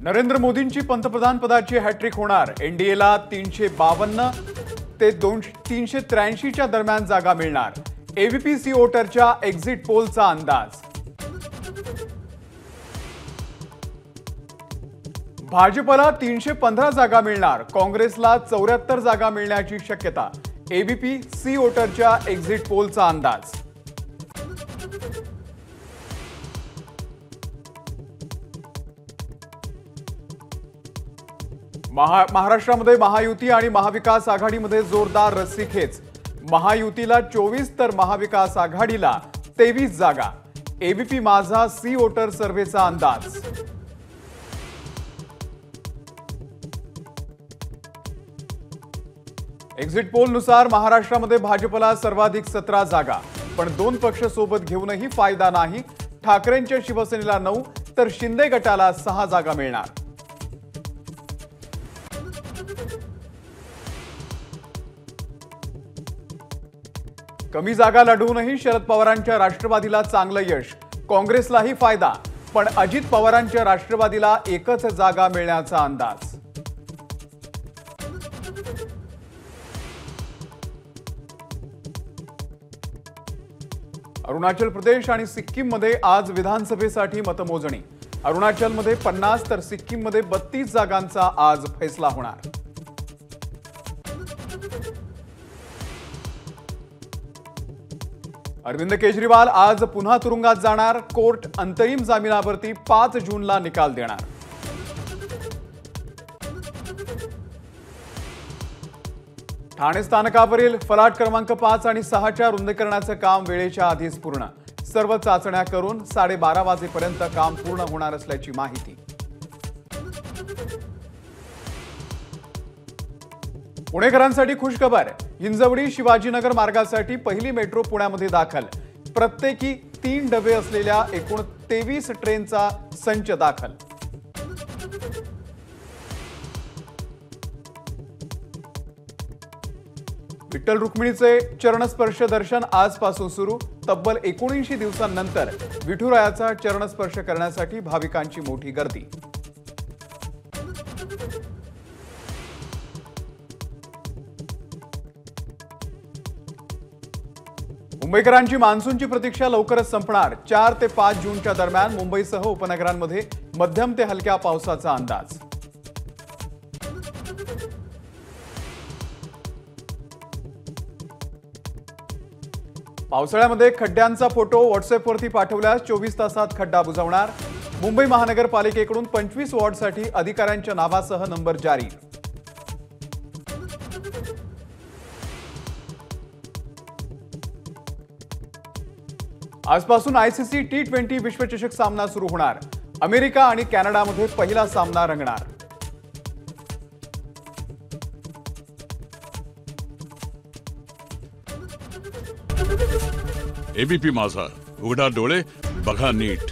नरेंद्र मोदींची पंतप्रधान पदाची हॅट्रिक होणार। एनडीएला 352 ते 383 च्या दरम्यान जागा मिळणार। एबीपी सी वोटरच्या एक्झिट पोलचा अंदाज। भाजपला 315 जागा मिळणार। काँग्रेसला 74 जागा मिळण्याची शक्यता। एबीपी सी वोटरच्या एक्झिट पोलचा अंदाज। महाराष्ट्रामध्ये महायुती आणि महाविकास आघाडीमध्ये जोरदार रस्सीखेच। महायुतीला 24 तर महाविकास आघाडीला 23 जागा। एबीपी माझा सी वोटर सर्व्हेचा अंदाज। एक्झिट पोलनुसार महाराष्ट्रामध्ये भाजपला सर्वाधिक 17 जागा, पण 2 पक्ष सोबत घेऊनही फायदा नाही। ठाकरेंच्या शिवसेनेला 9 तर शिंदे गटाला 6 जागा मिळणार। कमी जागा लढवूनही शरद पवारांच्या राष्ट्रवादीला चांगलं यश। काँग्रेसलाही फायदा, पण अजित पवारांच्या राष्ट्रवादीला एकच जागा मिळण्याचा अंदाज। अरुणाचल प्रदेश आणि सिक्कीममध्ये आज विधानसभेसाठी मतमोजणी। अरुणाचलमध्ये 50 तर सिक्कीममध्ये 32 जागांचा आज फैसला होणार। अरविंद केजरीवाल आज पुन्हा तुरुंगात जाणार। कोर्ट अंतरिम जामिनावरती 5 जूनला निकाल देणार। ठाणे स्थानकावरील फलाट क्रमांक 5 आणि 6च्या रुंदीकरणाचं काम वेळेच्या आधीच पूर्ण। सर्व चाचण्या करून 12:30 वाजेपर्यंत काम पूर्ण होणार असल्याची माहिती। पुणेकरांसाठी खुशखबर। हिंजवडी शिवाजीनगर मार्गासाठी पहिली मेट्रो पुण्यामध्ये दाखल। प्रत्येकी 3 डबे असलेल्या एकूण 23 ट्रेनचा संच दाखल। विठ्ठल रुक्मिणीचे चरणस्पर्श दर्शन आजपासून सुरू। तब्बल 79 दिवसांनंतर विठुरायाचा चरणस्पर्श करण्यासाठी भाविकांची मोठी गर्दी। मुंबईकरांची मान्सूनची प्रतीक्षा लवकरच संपणार। 4 ते 5 जूनच्या दरम्यान मुंबईसह उपनगरांमध्ये मध्यम ते हलक्या पावसाचा अंदाज। पावसाळ्यामध्ये खड्ड्यांचा फोटो व्हॉट्सअॅपवरती पाठवल्यास 24 तासात खड्डा बुजवणार। मुंबई महानगरपालिकेकडून 25 वॉर्डसाठी अधिकाऱ्यांच्या नावासह नंबर जारी। आजपासून आयसीसी T20 विश्वचषक सामना सुरू होणार। अमेरिका आणि कॅनडामध्ये पहिला सामना रंगणार। एबीपी माझा, उघडा डोळे बघा नीट।